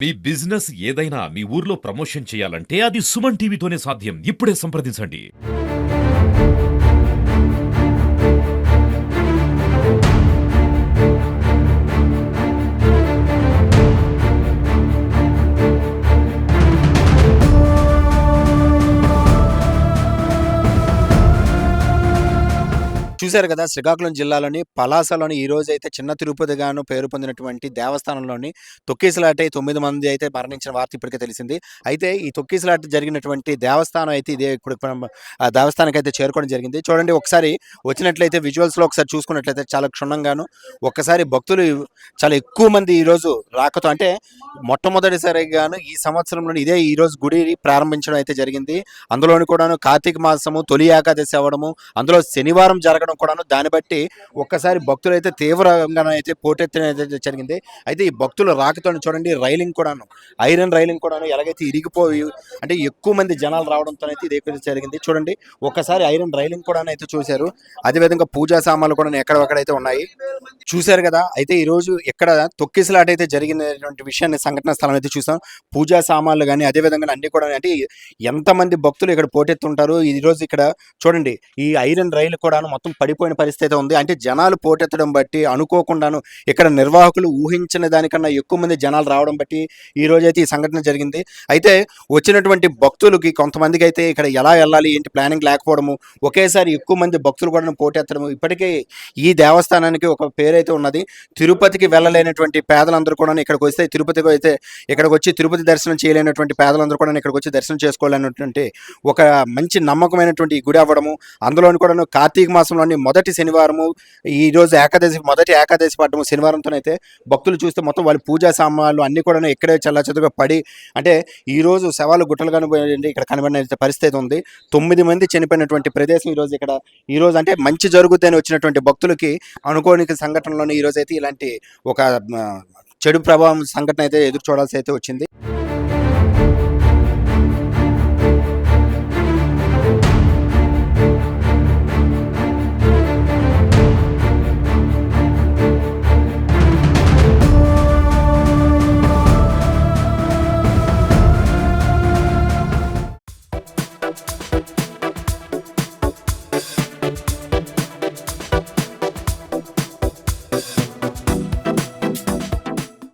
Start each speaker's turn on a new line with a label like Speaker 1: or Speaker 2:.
Speaker 1: మీ business ఏదైనా మీ ఊర్లో promotion చేయాలంటే అది సుమన్ టీవీతోనే సాధ్యం. ఇప్పుడే సంప్రదించండి.
Speaker 2: చూశారు కదా! శ్రీకాకుళం జిల్లాలోని పలాసలోని ఈ రోజైతే చిన్న తిరుపతిగాను పేరు పొందినటువంటి దేవస్థానంలోని తొక్కిసలాటై 9 మంది అయితే మరణించిన వార్త ఇప్పటికే తెలిసింది. అయితే ఈ తొక్కిసలాట జరిగినటువంటి దేవస్థానం అయితే ఇదే ఇప్పుడు ఆ దేవస్థానానికైతే చేరుకోవడం జరిగింది. చూడండి ఒకసారి వచ్చినట్లయితే విజువల్స్‌లో ఒకసారి చూసుకున్నట్లయితే చాలా క్షుణ్ణంగాను ఒక్కసారి భక్తులు చాలా ఎక్కువ మంది ఈరోజు రాకతో అంటే మొట్టమొదటిసారిగాను ఈ సంవత్సరంలోని ఇదే ఈరోజు గుడి ప్రారంభించడం అయితే జరిగింది. అందులోని కూడాను కార్తీక మాసము తొలి ఏకాదశి అవ్వడము, అందులో శనివారం జరగడం కూడాను దాన్ని బట్టి ఒక్కసారి భక్తులైతే తీవ్రంగానైతే పోటెత్తడం జరిగింది. అయితే ఈ భక్తుల రాకతోని చూడండి రైలింగ్ కూడాను ఐరన్ రైలింగ్ కూడాను ఎలాగైతే ఇరిగిపోయి అంటే ఎక్కువ మంది జనాలు రావడంతోనైతే ఇది ఎక్కువ జరిగింది. చూడండి ఒక్కసారి ఐరన్ రైలింగ్ కూడాను అయితే చూశారు. అదేవిధంగా పూజా సామాన్లు కూడా ఎక్కడొక్కడైతే ఉన్నాయి. చూశారు కదా! అయితే ఈరోజు ఎక్కడ తొక్కిసలాట అయితే జరిగినటువంటి విషయాన్ని సంఘటన స్థలం అయితే చూసాం. పూజా సామాన్లు గానీ అదేవిధంగా అన్నీ కూడా అంటే ఎంతమంది భక్తులు ఇక్కడ పోటెత్తుంటారు. ఈరోజు ఇక్కడ చూడండి ఈ ఐరన్ రైలు కూడాను మొత్తం పడిపోయిన పరిస్థితి ఉంది. అంటే జనాలు పోటెత్తడం బట్టి అనుకోకుండాను ఇక్కడ నిర్వాహకులు ఊహించిన దానికన్నా ఎక్కువ మంది జనాలు రావడం బట్టి ఈ రోజైతే ఈ సంఘటన జరిగింది. అయితే వచ్చినటువంటి భక్తులకి కొంతమందికి అయితే ఇక్కడ ఎలా వెళ్ళాలి ఏంటి ప్లానింగ్ లేకపోవడము, ఒకేసారి ఎక్కువ మంది భక్తులు కూడా పోటెత్తడము. ఇప్పటికే ఈ దేవస్థానానికి ఒక పేరైతే ఉన్నది. తిరుపతికి వెళ్ళలేనటువంటి పేదలందరూ కూడా ఇక్కడికి వస్తే తిరుపతికి అయితే ఇక్కడికి వచ్చి తిరుపతి దర్శనం చేయలేనటువంటి పేదలందరూ కూడా ఇక్కడికి వచ్చి దర్శనం చేసుకోవాలనేటువంటి ఒక మంచి నమ్మకమైనటువంటి గుడి అవ్వడము. అందులోని కూడా కార్తీక మాసంలోని మొదటి శనివారము ఈరోజు మొదటి ఏకాదశి పడ్డము శనివారంతోనైతే భక్తులు చూస్తే మొత్తం వాళ్ళ పూజా సామాన్లు అన్నీ కూడా ఇక్కడే చల్లచదుగా పడి అంటే ఈరోజు శవాలు గుట్టలుగాను ఇక్కడ కనబడిన పరిస్థితి ఉంది. 9 మంది చనిపోయినటువంటి ప్రదేశం ఈరోజు ఇక్కడ ఈరోజు అంటే మంచి జరుగుతుందని వచ్చినటువంటి భక్తులకి అనుకోని సంఘటనలోని ఈరోజు అయితే ఇలాంటి ఒక చెడు ప్రభావం సంఘటన అయితే ఎదురు చూడాల్సి అయితే వచ్చింది.